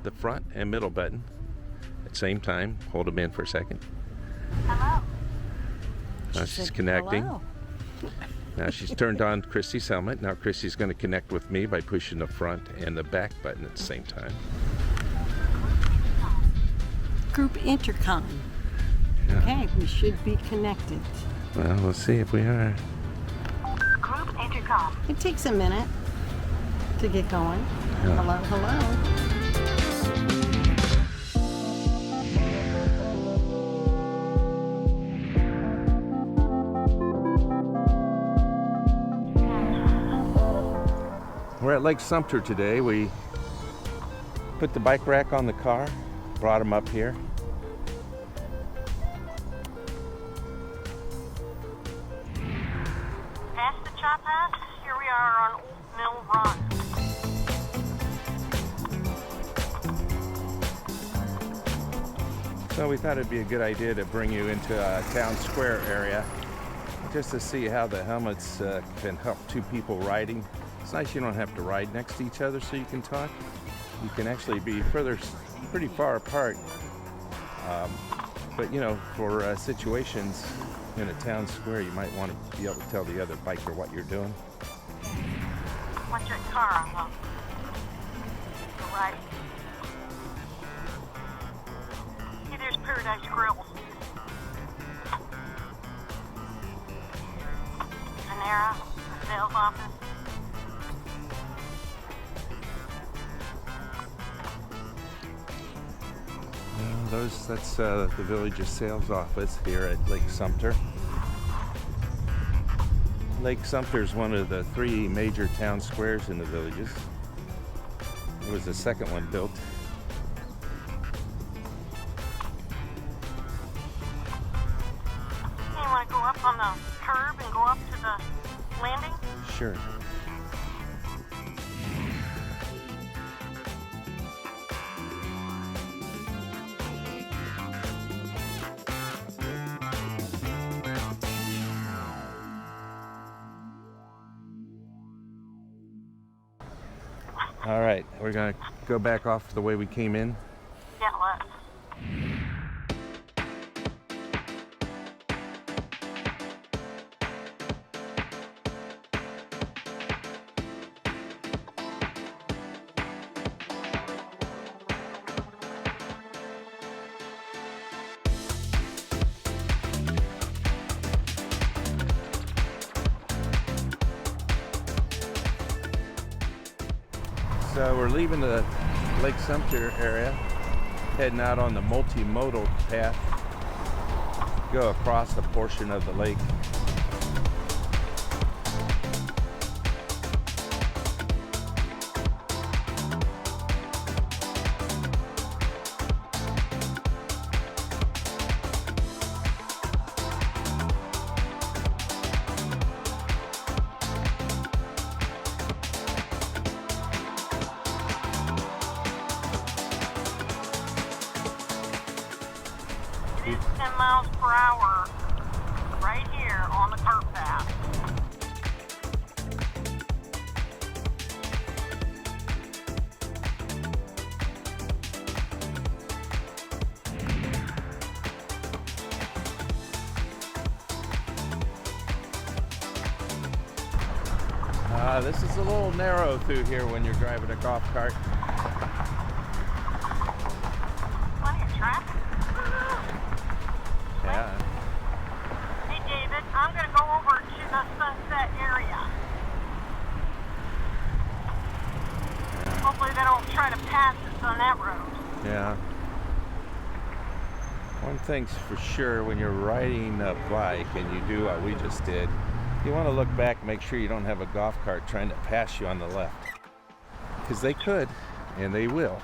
the front and middle button at the same time. Hold them in for a second. Hello. Now she's connecting. Hello. Now she's turned on Christy's helmet. Now Christy's going to connect with me by pushing the front and the back button at the same time. Group intercom. Yeah. Okay, we should be connected. Well, we'll see if we are. Group intercom. It takes a minute to get going. Yeah. Hello, hello. We're at Lake Sumter today. We put the bike rack on the car, brought them up here. Past the chop house, here we are on Old Mill Run. So we thought it'd be a good idea to bring you into a town square area just to see how the helmets can help two people riding. It's nice you don't have to ride next to each other so you can talk. You can actually be pretty far apart. But you know, for situations in a town square, you might want to be able to tell the other biker what you're doing. Watch that car on the right. See, there's Paradise Grill. Sena, the sales office. That's the village's sales office here at Lake Sumter. Lake Sumter is one of the 3 major town squares in the villages. It was the second one built. You want to go up on the curb and go up to the landing? Sure. All right, we're gonna go back off the way we came in. Yeah, let's. So we're leaving the Lake Sumter area, heading out on the multimodal path, go across a portion of the lake. It is 10 miles per hour right here on the cart path. This is a little narrow through here when you're driving a golf cart. Plenty of traffic. Yeah. Hey David, I'm going to go over to the Sunset area. Hopefully they don't try to pass us on that road. Yeah. One thing's for sure, when you're riding a bike and you do what we just did, you want to look back and make sure you don't have a golf cart trying to pass you on the left. Because they could, and they will.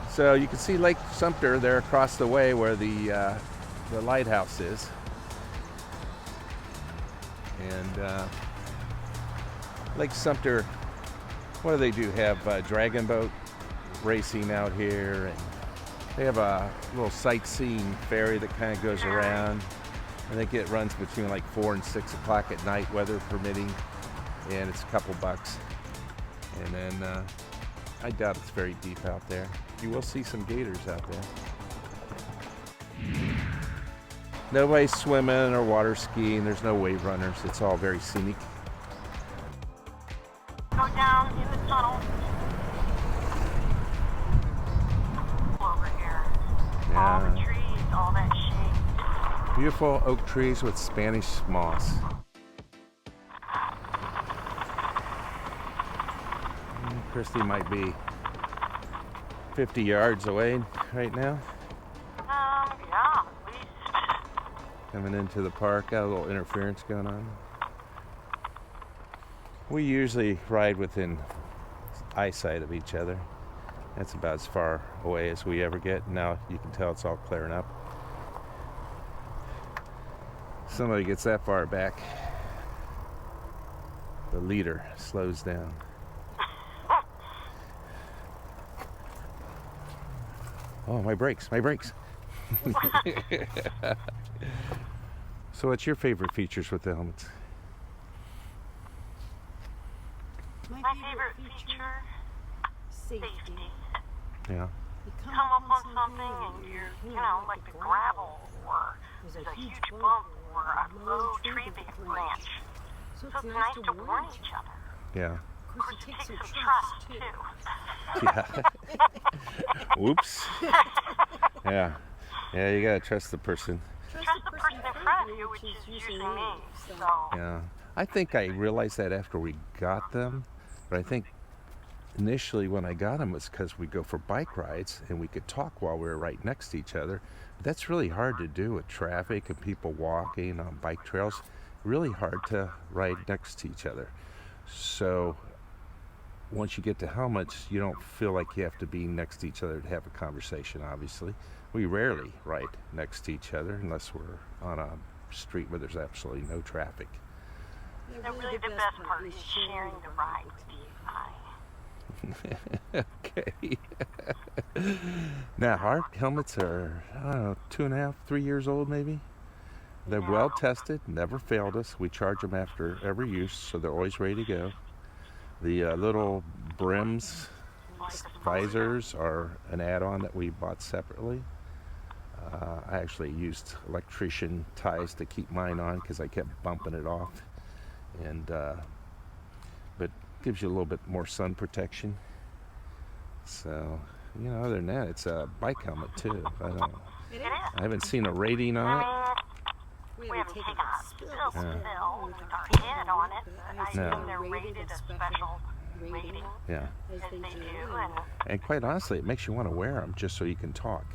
So you can see Lake Sumter there across the way where the lighthouse is. And Lake Sumter, what do they do? Have dragon boat racing out here, and they have a little sightseeing ferry that kind of goes around. I think it runs between like 4 and 6 o'clock at night, weather permitting, and it's a couple bucks. And then I doubt it's very deep out there. You will see some gators out there. Nobody's swimming or water skiing. There's no wave runners. It's all very scenic. Go down in the tunnel. Over here. All the Yeah. trees, all that shade. Beautiful oak trees with Spanish moss. Christy might be 50 yards away right now. Yeah, at least. Coming into the park, got a little interference going on. We usually ride within eyesight of each other. That's about as far away as we ever get. Now you can tell it's all clearing up. Somebody gets that far back, the leader slows down. Oh, my brakes, my brakes. So what's your favorite features with the helmets? My favorite feature, safety. Yeah. You Come up on something and you're, like the gravel or there's a huge bump or a low tree branch. So it's nice to warn each other. Yeah. Of course, it takes some trust, too. Yeah. Whoops. Yeah. Yeah, you gotta trust the person. Trust the person in front of you, which is usually me. So. Yeah. I think I realized that after we got them, but I think initially when I got them was because we go for bike rides and we could talk while we were right next to each other. But that's really hard to do with traffic and people walking on bike trails. Really hard to ride next to each other. So once you get to helmets, you don't feel like you have to be next to each other to have a conversation, obviously. We rarely ride next to each other unless we're on a street where there's absolutely no traffic. Really the best part is sharing the ride with you. Okay. Now, our helmets are, I don't know, 2.5, 3 years old maybe. They're well tested, never failed us. We charge them after every use, so they're always ready to go. The little brims, visors are an add-on that we bought separately. I actually used electrician ties to keep mine on because I kept bumping it off. And but gives you a little bit more sun protection. So, other than that, it's a bike helmet too. I haven't seen a rating on it. We haven't taken a spill with our head on it, but I know they're rated a special rating. Yeah. As they do. And quite honestly, it makes you want to wear them just so you can talk.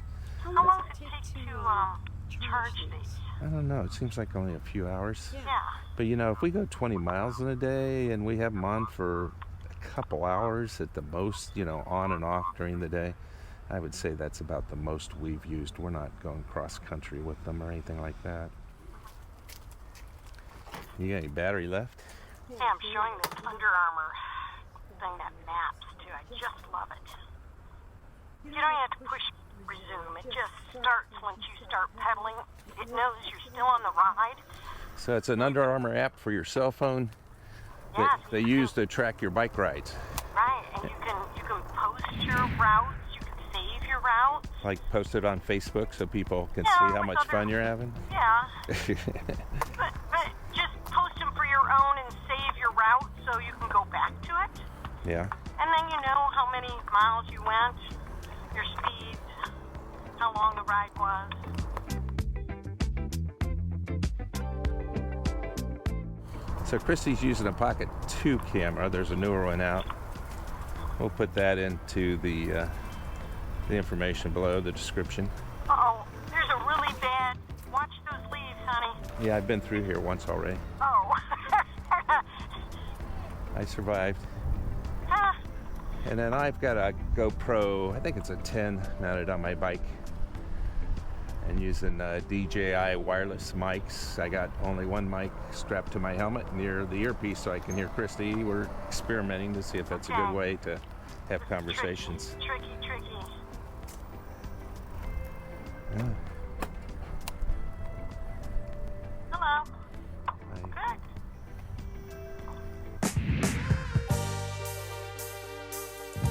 How long does it take to charge these? I don't know. It seems like only a few hours. Yeah. But if we go 20 miles in a day and we have them on for a couple hours at the most, on and off during the day, I would say that's about the most we've used. We're not going cross country with them or anything like that. You got any battery left? Yeah, I'm showing this Under Armour thing that maps too. I just love it. You don't have to push resume. It just starts once you start pedaling. It knows you're still on the ride. So it's an Under Armour app for your cell phone that they use to track your bike rides. Right, and you can post your routes. You can save your routes. Like post it on Facebook so people can see how much fun you're having? Yeah. but just post them for your own and save your route so you can go back to it. Yeah. And then you know how many miles you went, your speed, how long the ride was. So Christy's using a Pocket 2 camera. There's a newer one out. We'll put that into the information below, the description. Uh-oh, there's a really bad... Watch those leaves, honey. Yeah, I've been through here once already. Oh. I survived. And then I've got a GoPro, I think it's a 10, mounted on my bike. And using DJI wireless mics. I got only one mic strapped to my helmet near the earpiece so I can hear Christy. We're experimenting to see if that's a good way to have conversations. Tricky. Yeah. Hello. Hi. Good.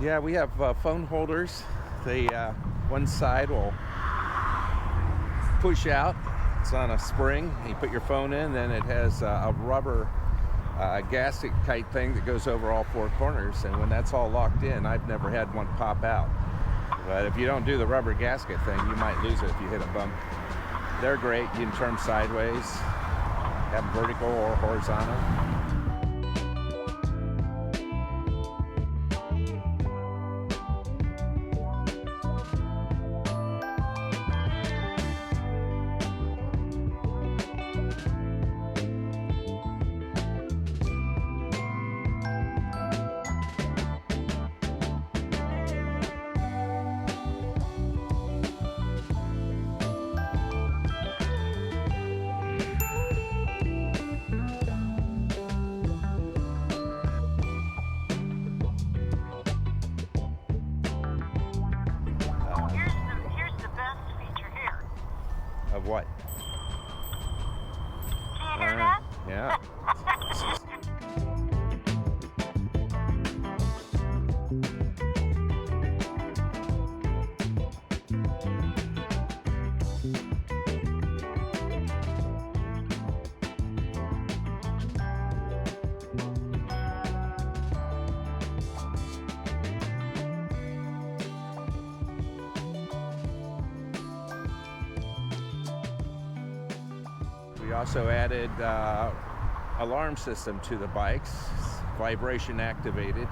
Yeah, we have phone holders. They one side will push out. It's on a spring. You put your phone in, then it has a rubber gasket type thing that goes over all four corners. And when that's all locked in, I've never had one pop out. But if you don't do the rubber gasket thing, you might lose it if you hit a bump. They're great. You can turn sideways, have them vertical or horizontal. Here's the best feature here. Of what? Can you hear that? Yeah. We also added alarm system to the bikes, vibration activated.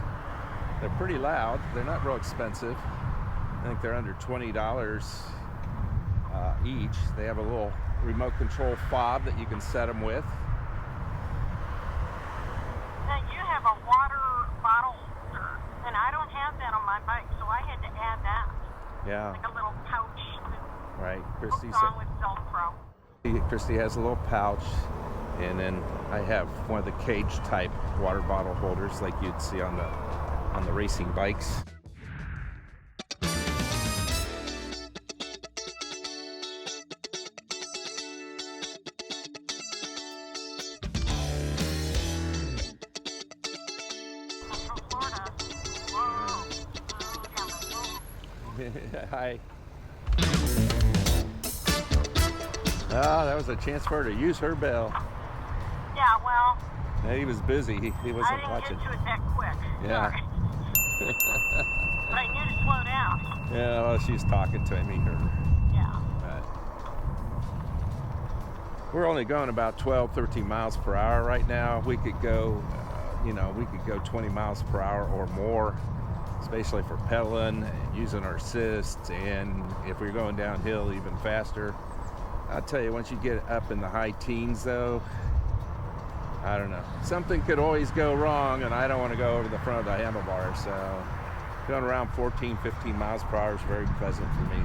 They're pretty loud. They're not real expensive. I think they're under $20 each. They have a little remote control fob that you can set them with. Now you have a water bottle holder, and I don't have that on my bike, so I had to add that. Yeah, Like a little pouch that right. hooks on with Velcro. Christy has a little pouch, and then I have one of the cage type water bottle holders like you'd see on the racing bikes. From Florida. Whoa. Hi. Oh, that was a chance for her to use her bell. Yeah, well, He was busy. He I wasn't didn't watching. get to it that quick. Yeah. Sorry. But I knew to slow down. Yeah, well, she's talking to him. He heard her. Yeah. But we're only going about 12, 13 miles per hour right now. We could go, we could go 20 miles per hour or more, especially for pedaling and using our assist. And if we're going downhill, even faster. I'll tell you, once you get up in the high teens, though, I don't know. Something could always go wrong, and I don't want to go over the front of the handlebar. So going around 14, 15 miles per hour is very pleasant for me.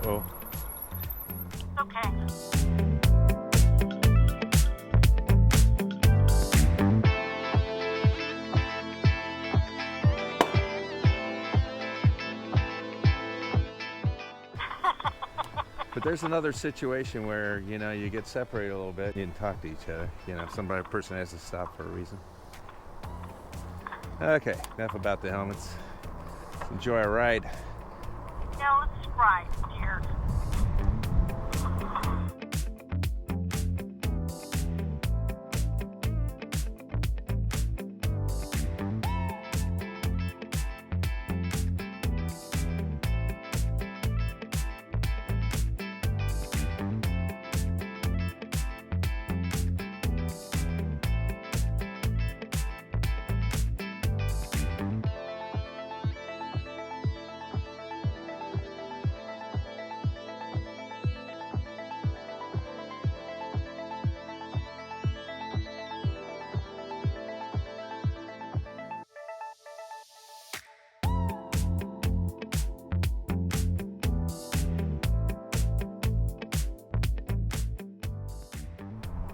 Uh-oh. Okay. But there's another situation where, you know, you get separated a little bit. You can talk to each other. You know, a person has to stop for a reason. Okay, enough about the helmets. Let's enjoy our ride. Now let's ride, dear.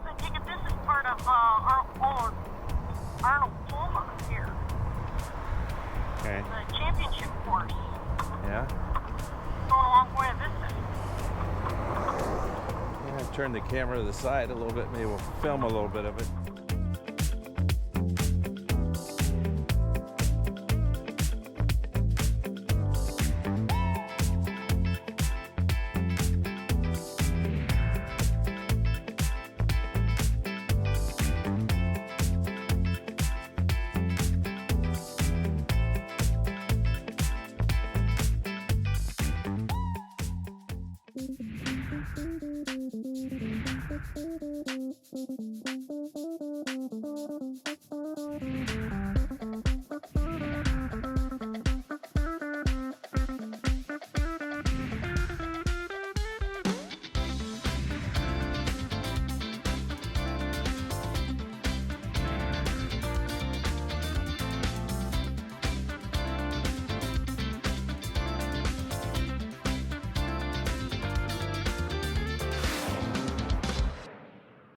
I take it this is part of Arnold Palmer here, Okay. the championship course. Yeah? Going a long way to this. Yeah, turn the camera to the side a little bit. Maybe we'll film a little bit of it.